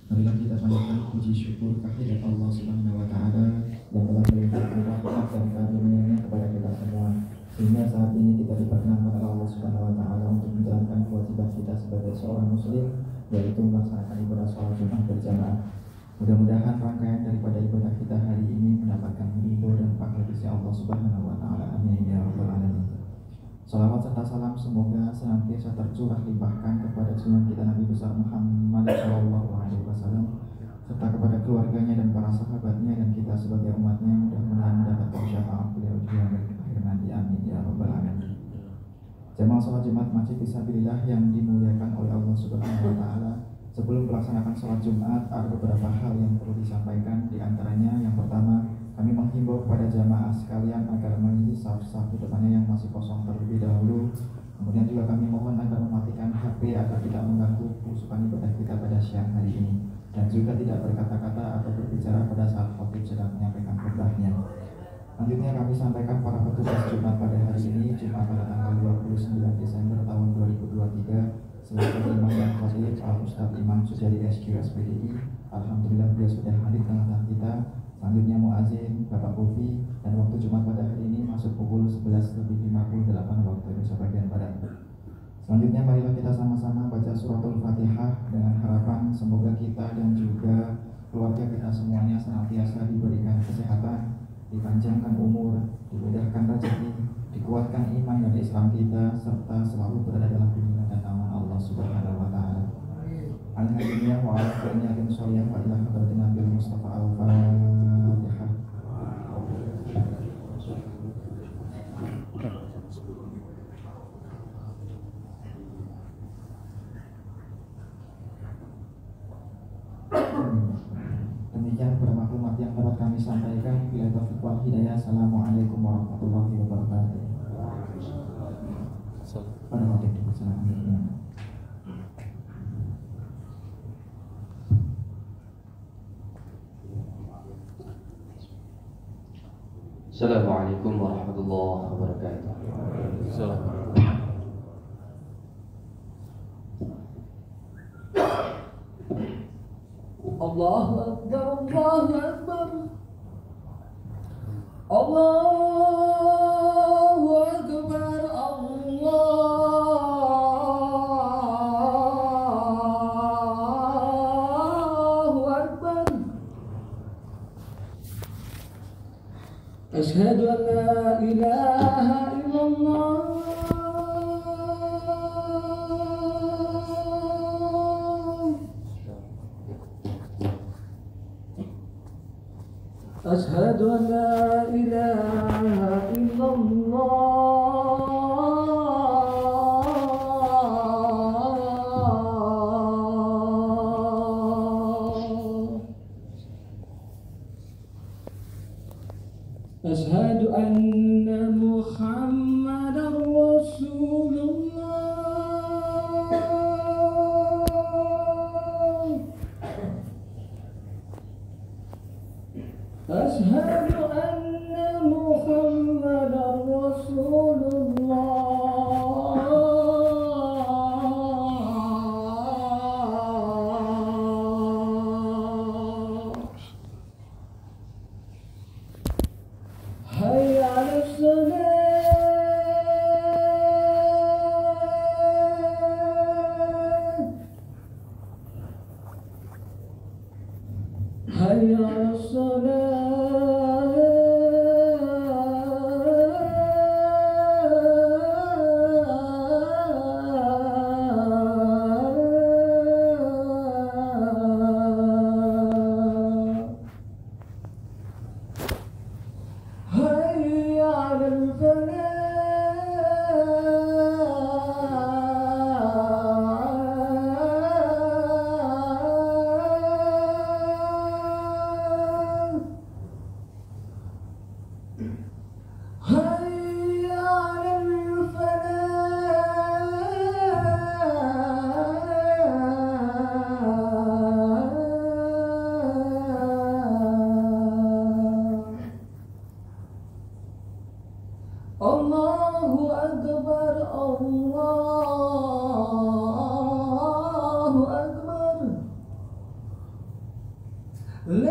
Marilah kita panjatkan puji syukur kehadirat Allah Subhanahu wa taala yang telah melimpahkan rahmat dan karunia-Nya kepada kita semua, sehingga saat ini kita diperkenankan oleh Allah Subhanahu wa taala untuk menjalankan kewajiban kita sebagai seorang muslim, yaitu melaksanakan ibadah sholat Jumat berjamaah. Mudah-mudahan rangkaian daripada ibadah kita hari ini mendapatkan ridho dan pahala dari Allah Subhanahu wa taala. Amin ya rabbal alamin. Salawat serta salam semoga senantiasa tercurah limpahkan kepada junjungan kita Nabi besar Muhammad SAW, serta kepada keluarganya dan para sahabatnya, dan kita sebagai umatnya mudah-mudahan mendapatkan syafaat beliau di akhir nanti. Amin ya rabbal alamin. Jamaah sholat Jumat Masjid Fisabilillah yang dimuliakan oleh Allah Subhanahu wa taala, sebelum melaksanakan sholat Jumat ada beberapa hal yang perlu disampaikan. Di antaranya yang pertama, kami menghimbau kepada jamaah sekalian agar mengisi saf-saf di depannya yang masih kosong terlebih dahulu. Kemudian juga kami mohon agar mematikan HP agar tidak mengganggu kehusukan ibadah kita pada siang hari ini, dan juga tidak berkata-kata atau berbicara pada saat khotib sedang menyampaikan khutbahnya. Selanjutnya kami sampaikan para petugas Jumat pada hari ini, Jumat pada tanggal 29 Desember tahun 2023, selaku imam dan khotib Al-Ustadz Imam Sujadi SQ SPDI. Alhamdulillah beliau sudah hadir di tengah kita. Selanjutnya muazin Bapak Kofi, dan waktu Jumat pada hari ini masuk pukul 11:58 waktu Indonesia bagian Barat. Selanjutnya marilah kita sama-sama baca suratul Fatihah dengan harapan semoga kita dan juga keluarga kita semuanya senantiasa diberikan kesehatan, dipanjangkan umur, dimudahkan rezeki, dikuatkan iman dan Islam kita, serta selalu berada dalam bimbingan dan naungan Allah Subhanahu wa taala. Alhamdulillah wa ala kulli sholih wa ila hadratin Nabi Mustafa al-Fatihah. Demikian bermaklumat yang dapat kami sampaikan. Bila taufiq wal hidayah. Assalamualaikum warahmatullahi wabarakatuh. Assalamualaikum warahmatullahi wabarakatuh. Allahu Akbar, Allahu Akbar, Allahu Akbar, Allahu Akbar. Asyhadu an la ilaha illallah. أشهد أن لا إله إلا الله. أشهد أن محمدا رسول الله. أشهد أن محمدا رسول الله. حي على الصلاة. حي على الصلاة. حي على الفلاح. Alhamdulillah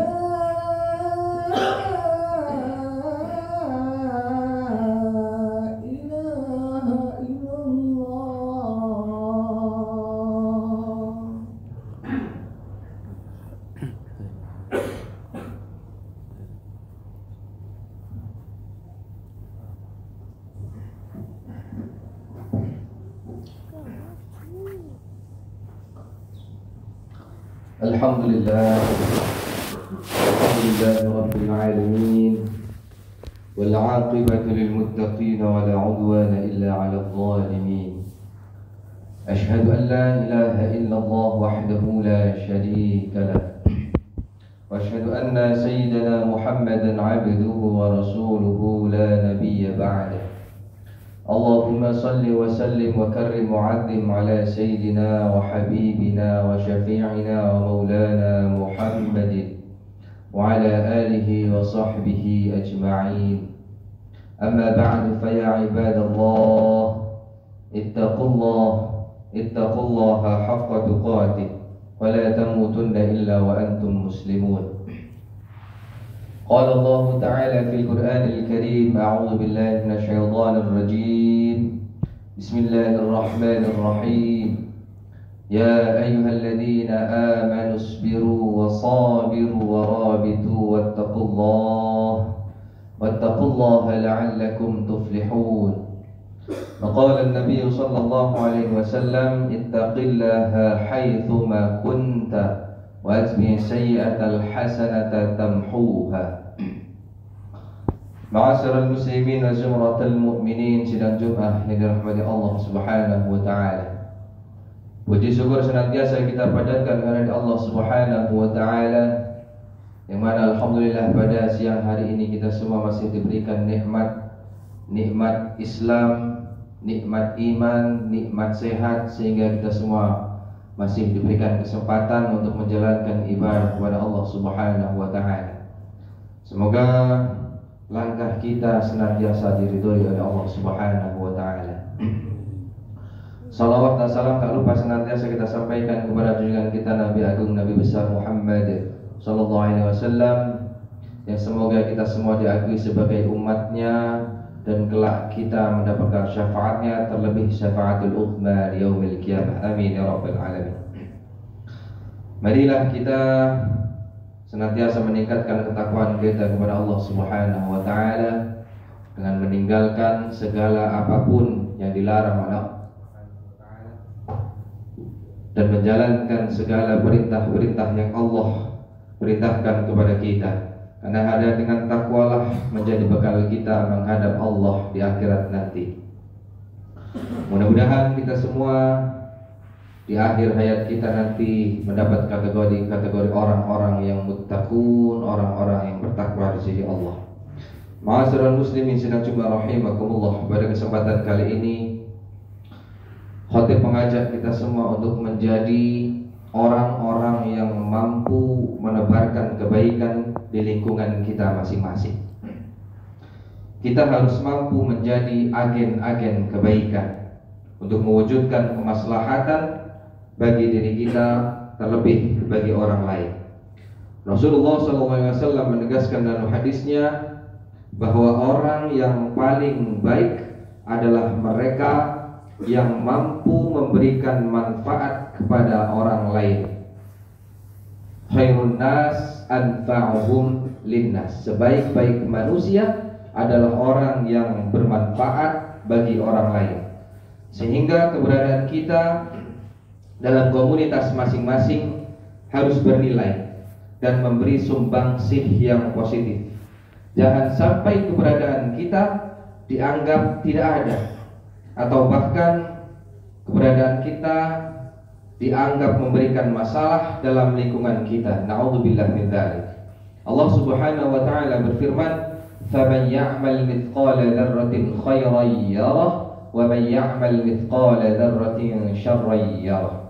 Rabbil Alamin wal 'aqibatu lil muttaqin wa la 'udwana illa 'alal zalimin. Ashhadu an la ilaha illallah wahdahu la syarika lah wa ashhadu anna sayyidana Muhammadan 'abduhu wa rasuluhu la nabiyya ba'dah. Allahumma salli wa sallim wa karrim wa 'azzim ala sayyidina wa habibina wa syafi'ina wa maulana Muhammadin wa ala alihi wa sahbihi ajma'in. Amma ba'du, fa ya ibadallah ittaqullaha haqqa tuqatih wa la tamutunna illa wa antum muslimun. قال الله تعالى في القرآن الكريم: أعوذ بالله من الشيطان الرجيم بسم الله الرحمن الرحيم يا أيها الذين آمنوا اصبروا وصابروا ورابطوا واتقوا الله لعلكم تفلحون. وقال النبي صلى الله عليه وسلم: اتق الله حيثما كنت وأتبع السيئة الحسنة تمحوها. Ma'asyiral muslimin wa zumratal mu'minin, sidang Jumat yang dirahmati Allah Subhanahu wa taala. Puji syukur senantiasa kita panjatkan kepada Allah Subhanahu wa taala, yang mana alhamdulillah pada siang hari ini kita semua masih diberikan nikmat Islam, nikmat iman, nikmat sehat, sehingga kita semua masih diberikan kesempatan untuk menjalankan ibadah kepada Allah Subhanahu wa taala. Semoga langkah kita senantiasa diridhoi oleh Allah Subhanahu wa taala. Salawat dan salam tak lupa senantiasa kita sampaikan kepada junjungan kita Nabi Agung Nabi besar Muhammad sallallahu alaihi wasallam, yang semoga kita semua diakui sebagai umatnya dan kelak kita mendapatkan syafaatnya, terlebih syafaatul uthma di yaumil qiyamah. Amin ya rabbal alamin. Marilah kita senantiasa meningkatkan ketakwaan kita kepada Allah Subhanahu wa taala dengan meninggalkan segala apapun yang dilarang oleh Allah dan menjalankan segala perintah-perintah yang Allah perintahkan kepada kita. Karena hanya dengan takwalah menjadi bekal kita menghadap Allah di akhirat nanti. Mudah-mudahan kita semua di akhir hayat kita nanti mendapat kategori orang-orang yang muttaqun, orang-orang yang bertakwa di sisi Allah. Ma'asyiral muslimin sidang Jumat rahimakumullah, pada kesempatan kali ini khatib mengajak kita semua untuk menjadi orang-orang yang mampu menebarkan kebaikan di lingkungan kita masing-masing. Kita harus mampu menjadi agen-agen kebaikan untuk mewujudkan kemaslahatan bagi diri kita, terlebih bagi orang lain. Rasulullah SAW menegaskan dalam hadisnya bahwa orang yang paling baik adalah mereka yang mampu memberikan manfaat kepada orang lain. Khairun nas anfa'uhum linnas. Sebaik-baik manusia adalah orang yang bermanfaat bagi orang lain. Sehingga keberadaan kita dalam komunitas masing-masing harus bernilai dan memberi sumbangsih yang positif. Jangan sampai keberadaan kita dianggap tidak ada, atau bahkan keberadaan kita dianggap memberikan masalah dalam lingkungan kita. Na'udzubillah min dzalik. Allah Subhanahu wa taala berfirman, "Faman ya'mal mithqala dzarratin khairan yarah wa man ya'mal mithqala dzarratin syarran yarah."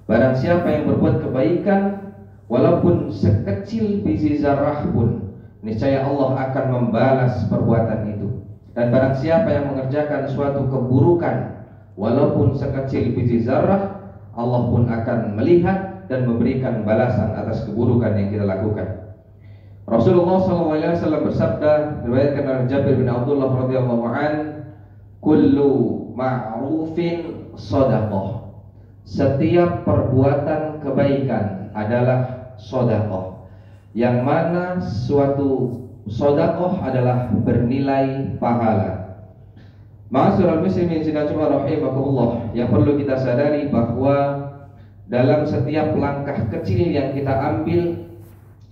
Barang siapa yang berbuat kebaikan walaupun sekecil biji zarah pun, niscaya Allah akan membalas perbuatan itu. Dan barang siapa yang mengerjakan suatu keburukan walaupun sekecil biji zarah, Allah pun akan melihat dan memberikan balasan atas keburukan yang kita lakukan. Rasulullah SAW bersabda, diriwayatkan oleh Jabir bin Abdullah radhiyallahu an, kullu ma'rufin shadaqah. Setiap perbuatan kebaikan adalah sedekah. Yang mana suatu sedekah adalah bernilai pahala. Ma'asyiral muslimin rahimakumullah, yang perlu kita sadari bahwa dalam setiap langkah kecil yang kita ambil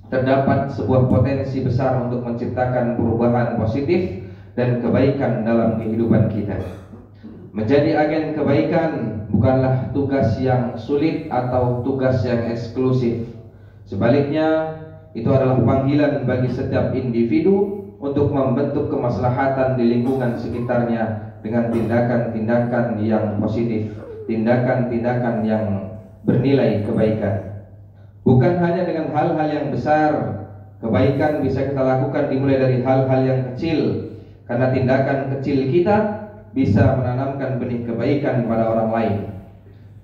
terdapat sebuah potensi besar untuk menciptakan perubahan positif dan kebaikan dalam kehidupan kita. Menjadi agen kebaikan bukanlah tugas yang sulit atau tugas yang eksklusif. Sebaliknya, itu adalah panggilan bagi setiap individu untuk membentuk kemaslahatan di lingkungan sekitarnya dengan tindakan-tindakan yang positif, tindakan-tindakan yang bernilai kebaikan. Bukan hanya dengan hal-hal yang besar, kebaikan bisa kita lakukan dimulai dari hal-hal yang kecil, karena tindakan kecil kita bisa menanamkan benih kebaikan pada orang lain.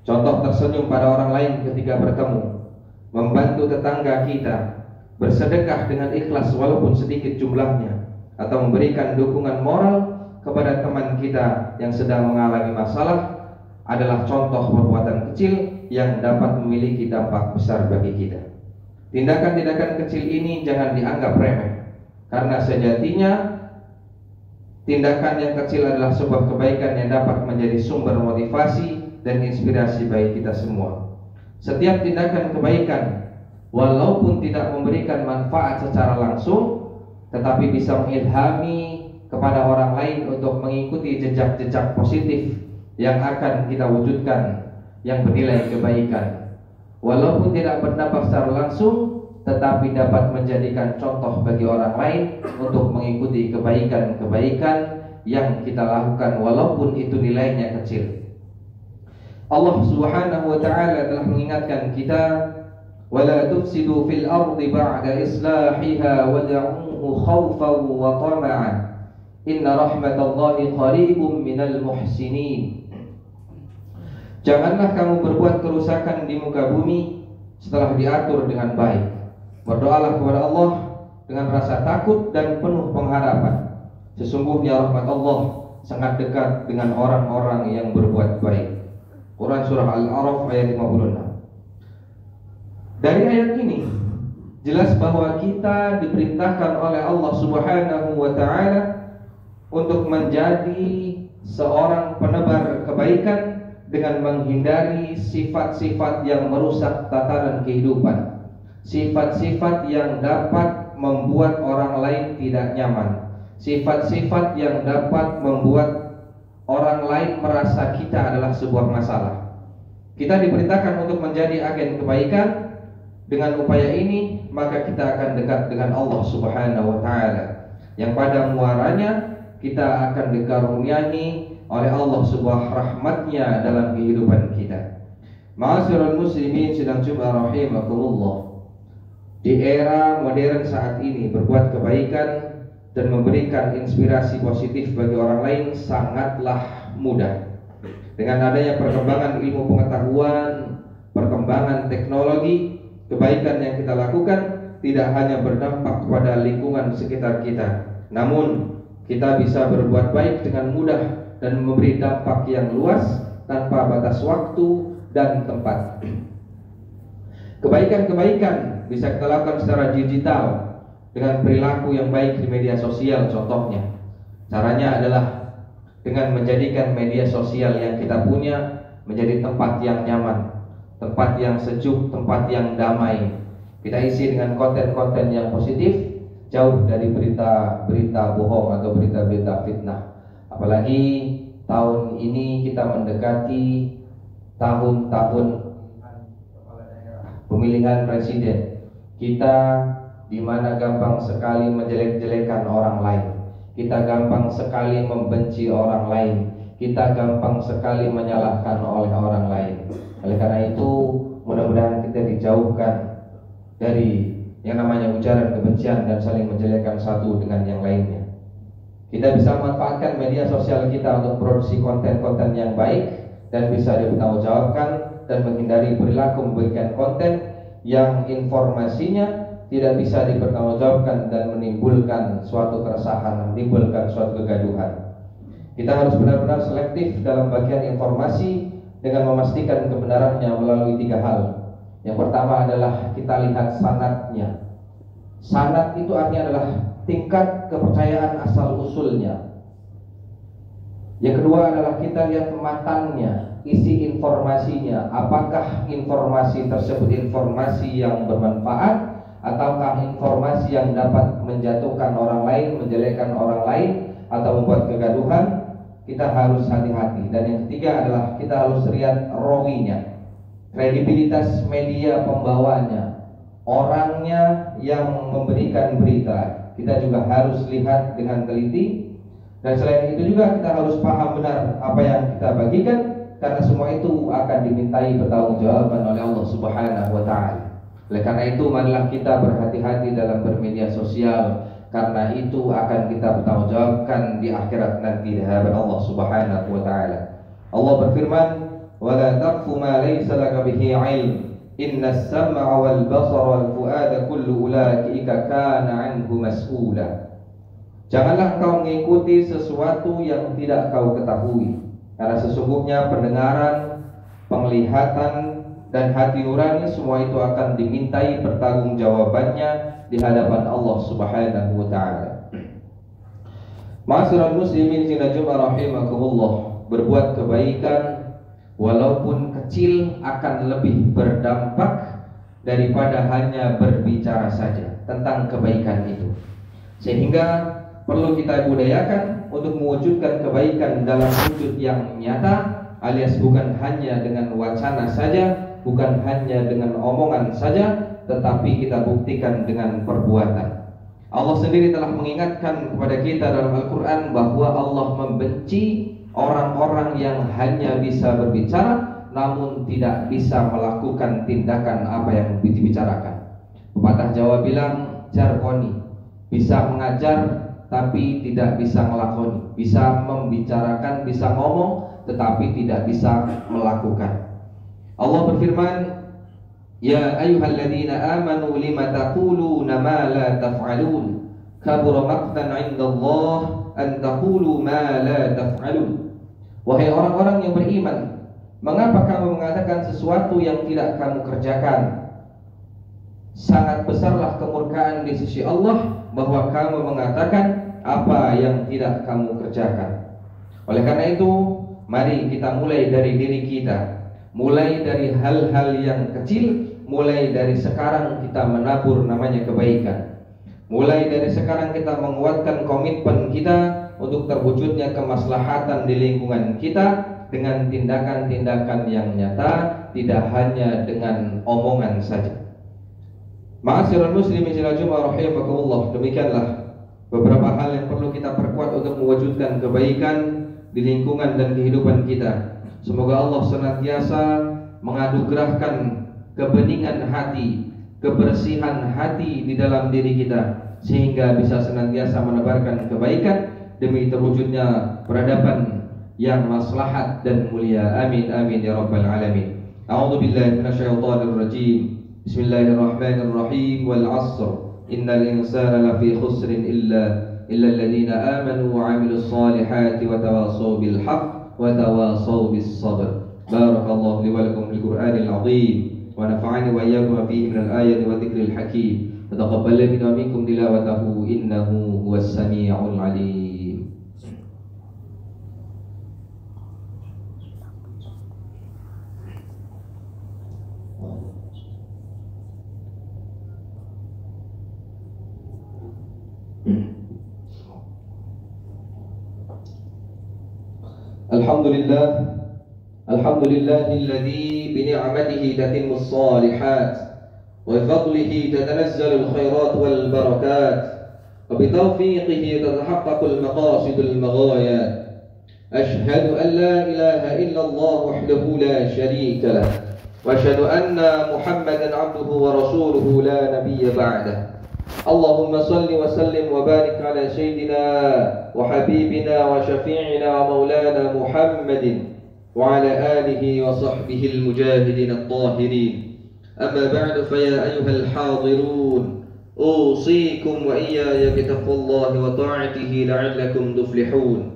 Contoh tersenyum pada orang lain ketika bertemu, membantu tetangga kita, bersedekah dengan ikhlas walaupun sedikit jumlahnya, atau memberikan dukungan moral kepada teman kita yang sedang mengalami masalah adalah contoh perbuatan kecil yang dapat memiliki dampak besar bagi kita. Tindakan-tindakan kecil ini jangan dianggap remeh, karena sejatinya tindakan yang kecil adalah sebuah kebaikan yang dapat menjadi sumber motivasi dan inspirasi bagi kita semua. Setiap tindakan kebaikan, walaupun tidak memberikan manfaat secara langsung, tetapi bisa mengilhami kepada orang lain untuk mengikuti jejak-jejak positif yang akan kita wujudkan yang bernilai kebaikan. Walaupun tidak berdampak secara langsung, tetapi dapat menjadikan contoh bagi orang lain untuk mengikuti kebaikan-kebaikan yang kita lakukan walaupun itu nilainya kecil. Allah Subhanahu wa taala telah mengingatkan kita, wala tufsidu fil ardi ba'da islahiha wad'uhu khawfan wa tama'an inna rahmatallahi qaribum minal muhsinin. Janganlah kamu berbuat kerusakan di muka bumi setelah diatur dengan baik. Berdoalah kepada Allah dengan rasa takut dan penuh pengharapan. Sesungguhnya rahmat Allah sangat dekat dengan orang-orang yang berbuat baik. Quran surah Al-A'raf ayat 56. Dari ayat ini jelas bahwa kita diperintahkan oleh Allah Subhanahu wa taala untuk menjadi seorang penebar kebaikan dengan menghindari sifat-sifat yang merusak tatanan kehidupan, sifat-sifat yang dapat membuat orang lain tidak nyaman, sifat-sifat yang dapat membuat orang lain merasa kita adalah sebuah masalah. Kita diperintahkan untuk menjadi agen kebaikan. Dengan upaya ini maka kita akan dekat dengan Allah Subhanahu wa taala, yang pada muaranya kita akan dikaruniai oleh Allah sebuah rahmatnya dalam kehidupan kita. Ma'asyiral muslimin sedang coba rahimakumullah. Di era modern saat ini, berbuat kebaikan dan memberikan inspirasi positif bagi orang lain sangatlah mudah. Dengan adanya perkembangan ilmu pengetahuan, perkembangan teknologi, kebaikan yang kita lakukan tidak hanya berdampak kepada lingkungan sekitar kita, namun kita bisa berbuat baik dengan mudah dan memberi dampak yang luas tanpa batas waktu dan tempat. Kebaikan-kebaikan bisa kita lakukan secara digital dengan perilaku yang baik di media sosial. Contohnya, caranya adalah dengan menjadikan media sosial yang kita punya menjadi tempat yang nyaman, tempat yang sejuk, tempat yang damai. Kita isi dengan konten-konten yang positif, jauh dari berita-berita bohong atau berita-berita fitnah. Apalagi tahun ini kita mendekati tahun-tahun pemilihan presiden. Kita di mana gampang sekali menjelek-jelekan orang lain. Kita gampang sekali membenci orang lain. Kita gampang sekali menyalahkan oleh orang lain. Oleh karena itu, mudah-mudahan kita dijauhkan dari yang namanya ujaran kebencian dan saling menjelekkan satu dengan yang lainnya. Kita bisa manfaatkan media sosial kita untuk produksi konten-konten yang baik dan bisa dipertanggungjawabkan, dan menghindari perilaku memberikan konten yang informasinya tidak bisa dipertanggungjawabkan dan menimbulkan suatu keresahan, menimbulkan suatu kegaduhan. Kita harus benar-benar selektif dalam bagian informasi dengan memastikan kebenarannya melalui 3 hal. Yang pertama adalah kita lihat sanadnya. Sanad itu artinya adalah tingkat kepercayaan asal usulnya. Yang kedua adalah kita lihat matannya, isi informasinya. Apakah informasi tersebut informasi yang bermanfaat, ataukah informasi yang dapat menjatuhkan orang lain, menjelekkan orang lain, atau membuat kegaduhan. Kita harus hati-hati. Dan yang ketiga adalah kita harus lihat rawinya, kredibilitas media pembawanya, orangnya yang memberikan berita. Kita juga harus lihat dengan teliti. Dan selain itu juga kita harus paham benar apa yang kita bagikan, karena semua itu akan dimintai pertanggungjawaban oleh Allah Subhanahu wa taala. Oleh karena itu marilah kita berhati-hati dalam bermedia sosial, karena itu akan kita bertanggungjawabkan di akhirat nanti di hadapan Allah Subhanahu wa taala. Allah berfirman, "Wa la taqfu ma laysa laka bihi 'ilm, innas sam'a wal basara wal fu'ada kullu ulaika kana 'anhu mas'ula." Janganlah kau mengikuti sesuatu yang tidak kau ketahui, karena sesungguhnya pendengaran, penglihatan, dan hati nurani semua itu akan dimintai pertanggungjawabannya di hadapan Allah Subhanahu wa taala. Ma'asyiral muslimin sinajumma rahimakumullah, berbuat kebaikan walaupun kecil akan lebih berdampak daripada hanya berbicara saja tentang kebaikan itu. Sehingga perlu kita budayakan untuk mewujudkan kebaikan dalam wujud yang nyata, alias bukan hanya dengan wacana saja, bukan hanya dengan omongan saja, tetapi kita buktikan dengan perbuatan. Allah sendiri telah mengingatkan kepada kita dalam Al-Quran bahwa Allah membenci orang-orang yang hanya bisa berbicara namun tidak bisa melakukan tindakan apa yang dibicarakan. Pepatah Jawa bilang jargoni, bisa mengajar tapi tidak bisa melakoni, bisa membicarakan, bisa ngomong tetapi tidak bisa melakukan. Allah berfirman, "Ya ayyuhalladzina amanu lima taquluna ma la taf'alun, kabura maqtan 'indallah an taqulu ma la taf'alun." Wahai orang-orang yang beriman, mengapa kamu mengatakan sesuatu yang tidak kamu kerjakan? Sangat besarlah kemurkaan di sisi Allah bahwa kamu mengatakan apa yang tidak kamu kerjakan. Oleh karena itu, mari kita mulai dari diri kita, mulai dari hal-hal yang kecil, mulai dari sekarang kita menabur namanya kebaikan. Mulai dari sekarang kita menguatkan komitmen kita untuk terwujudnya kemaslahatan di lingkungan kita dengan tindakan-tindakan yang nyata, tidak hanya dengan omongan saja. Ma'asyiral muslimin rahimakumullah, demikianlah beberapa hal yang perlu kita perkuat untuk mewujudkan kebaikan di lingkungan dan kehidupan kita. Semoga Allah senantiasa menganugerahkan kebeningan hati, kebersihan hati di dalam diri kita, sehingga bisa senantiasa menebarkan kebaikan demi terwujudnya peradaban yang maslahat dan mulia. Amin amin ya rabbal alamin. A'udzu billahi minasyaitonir rajim. Bismillahirrahmanirrahim. Wal 'ashr innal insana lafi khusrin illa alladziina aamanu wa 'amilus shalihati wa tawassaw bil haqq wa tawassaw bis sabr. Barakallahu li wa lakum fil Qur'anil 'azim wa nafa'ani wa iyyakum fihi minal ayati wa dzikril hakim. Wa taqabbal minna wa minkum tilawatahu innahu huwas samii'ul 'aliim. Alhamdulillahilladzi bini'matihi tatimmus shalihat wa bifadlihi tatanazzalul khairat wal barakat wa bitawfiqihi tatahaqqaqul maqasidul maghayat. Ashhadu an la ilaha illallah wahdahu la sharika lah wa ashhadu anna Muhammadan 'abduhu wa rasuluhu la nabiyya ba'dah. Allahumma salli wa sallim wa barik ala sayyidina wa habibina wa syafi'ina wa maulana Muhammadin wa ala alihi wa sahbihi al-mujahidin at-tahirin. Amma ba'du, fa ya ayyuhal hadirun أوصيكم وإياي بتقوى الله وطاعته لعلكم تفلحون.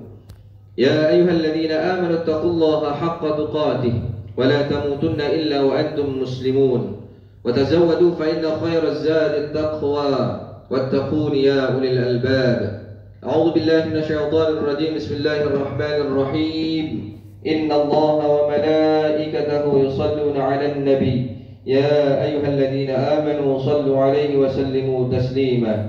يا أيها الذين آمنوا اتقوا الله حق تقاته ولا تموتن إلا وأنتم مسلمون وتزودوا فإن خير الزاد التقوى واتقون يا أولي الألباب. أعوذ بالله من الشيطان الرجيم. بسم الله الرحمن الرحيم. إن الله وملائكته يصلون على النبي يا أيها الذين آمنوا صلوا عليه وسلموا تسليما.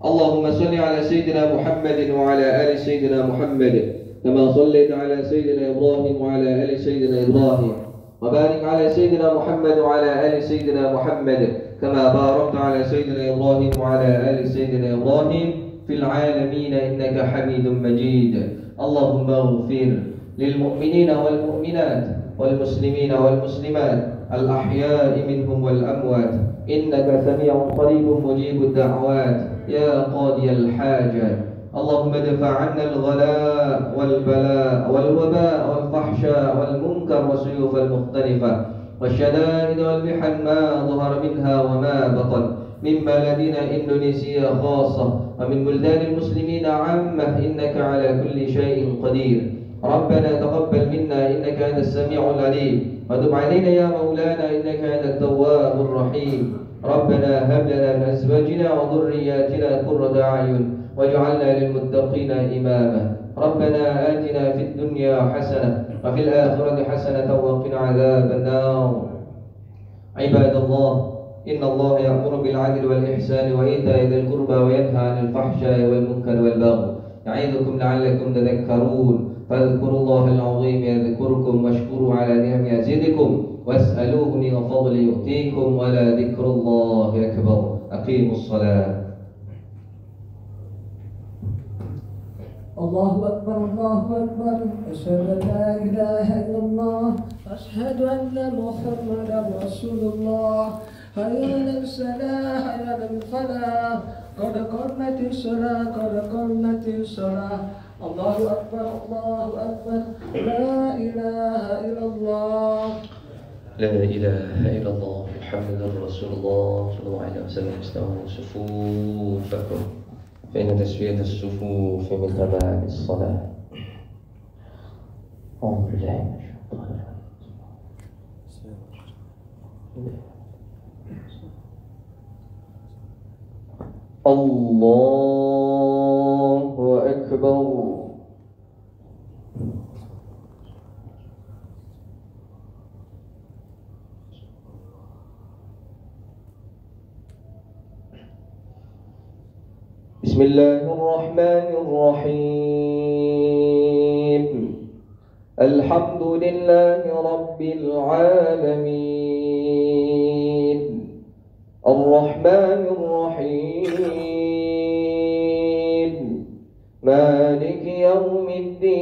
اللهم صل على سيدنا محمد وعلى آل سيدنا محمد كما صليت على سيدنا إبراهيم وعلى آل سيدنا إبراهيم وبارك على سيدنا محمد وعلى آل سيدنا محمد كما باركت على سيدنا إبراهيم وعلى آل سيدنا إبراهيم في العالمين إنك حميد مجيد. اللهم اغفر للمؤمنين والمؤمنات والمسلمين والمسلمات الأحياء منهم والأموات إنك سميع قريب مجيب الدعوات يا قاضي الحاجات. اللهم ادفع عنا الغلاء والبلاء والوباء والفحشاء والمنكر والسيوف المختلفة والشدائد والمحن ما ظهر منها وما بطن من بلدنا إندونيسيا خاصة ومن بلدان المسلمين عامة إنك على كل شيء قدير. ربنا تقبل منا إنك أنت السميع العليم وتب علينا يا مولانا إنك أنت التواب الرحيم. ربنا هب لنا من أزواجنا وذرياتنا قرة أعين واجعلنا للمتقين إماما. ربنا آتنا في الدنيا حسنة وفي الآخرة حسنة وقنا عذاب النار. عباد الله إن الله يأمر بالعدل والإحسان وإيتاء ذي القربى وينهى عن الفحشاء والمنكر والبغي يعظكم لعلكم تذكرون. فاذكروا الله العظيم يذكركم واشكروا على نعمه يزدكم واسألوه من فضله يؤتيكم ولذكر الله أكبر. أقيموا الصلاة. الله أكبر الله أكبر أشهد أن لا إله إلا الله أشهد أن محمدا رسول الله. حي على الصلاة حي على الفلاح قد قامت الصلاة قد قامت الصلاة. الله أكبر الله أكبر لا إله إلا الله. لا إله إلا الله محمد رسول الله صلى الله عليه وسلم. استووا صفوفكم فإن تسوية الصفوف من تمام الصلاة. أعوذ بالله من الشيطان الرجيم. الله أكبر. بسم الله الرحمن الرحيم. الحمد لله رب العالمين الرحمن الرحيم مالك يوم الدين.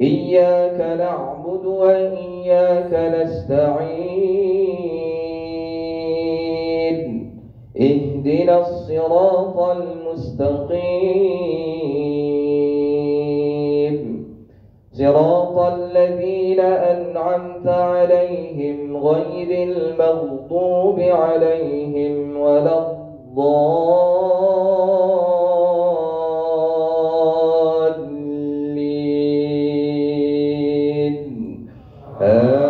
إياك نعبد وإياك نستعين. اهدنا الصراط المستقيم صراط الذين أنعمت عليهم غير المغضوب عليهم ولا الضالين. آمين.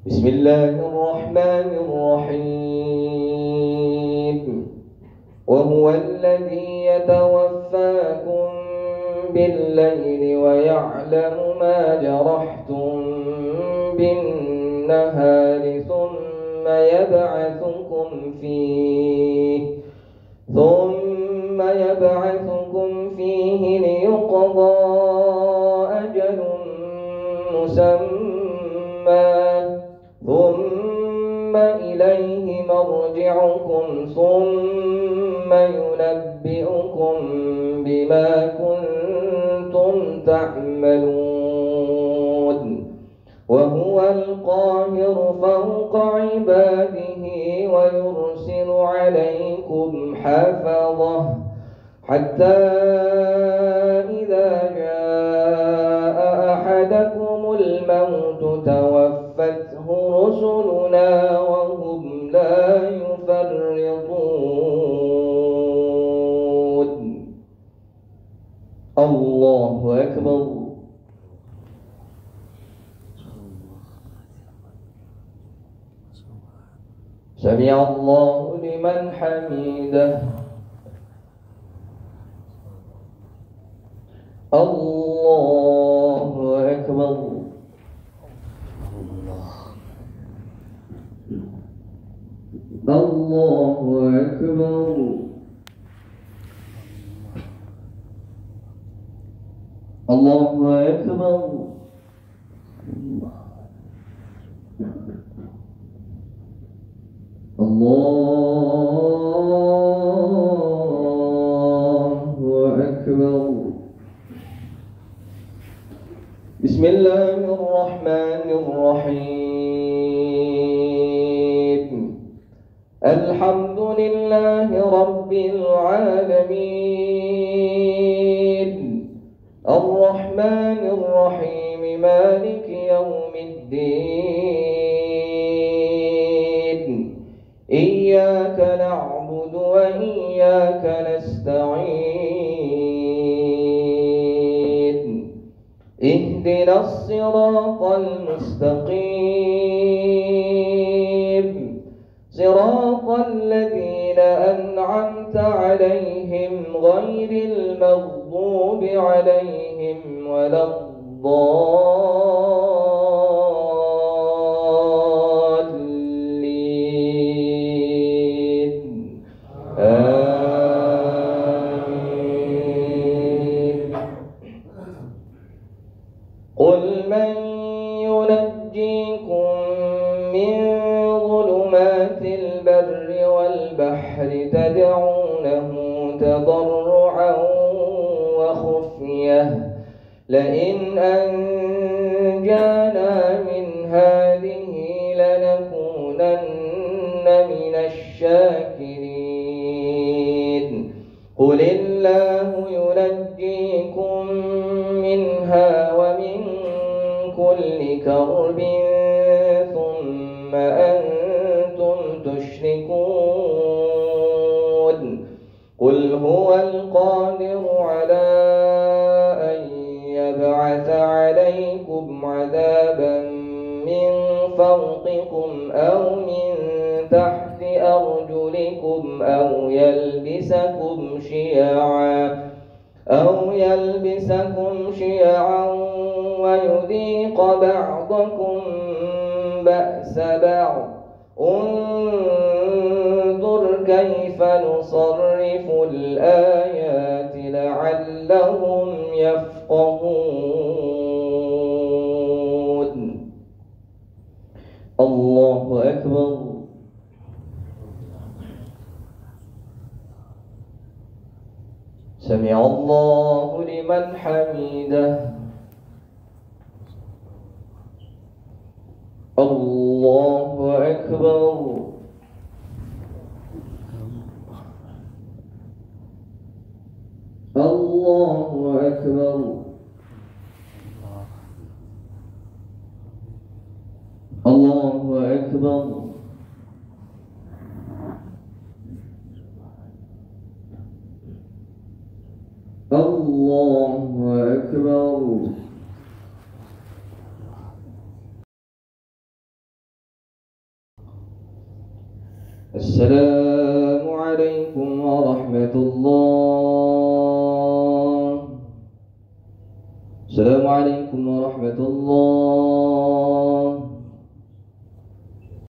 بسم الله الرحمن الرحيم. وهو الذي يتوفاكم بالليل ويعلم ما جرحتم بالنهار ثم يبعثكم فيه ليقضى أجل مسمى ثم إليه مرجعكم ثم ينبئكم بما كنتم تعملون. وهو القاهر فوق عباده ويرسل عليكم حفظه حتى إذا جاء Allahu Akbar. Sami'allahu liman hamidah. Allahu Akbar. Allahu Akbar. Allahu Akbar. Allahu Akbar. Bismillahirrahmanirrahim. Alhamdulillahi Rabbil Alamin. Ar-Rahmanir Rahim. Maliki Yawmiddin. Iyyaka na'budu wa iyyaka nasta'in. Ihdinas siratal mustaqim. Siratal ladzina an'amta 'alaihim ghairil maghdubi 'alaihim waladdallin. Amin. Qul man yunajjikum min dhulumatil barri wal bahri tad'unahu tadarru'an wa khufyah لئن أنجانا من هذه لنكونن من الشاكرين قل الله ينجيكم منها ومن كل كرب ثم أنتم تشركون قل هو القادر على يبعث عليكم عذابا من فوقكم أو من تحت أرجلكم أو يلبسكم شيعا ويذيق بعضكم بأس بعض انظر كيف نصرف الآيات لعلهم يفقهون. الله أكبر. سمع الله لمن حمده. الله أكبر. الله أكبر. الله أكبر. الله أكبر. السلام عليكم ورحمة الله. السلام عليكم ورحمة الله.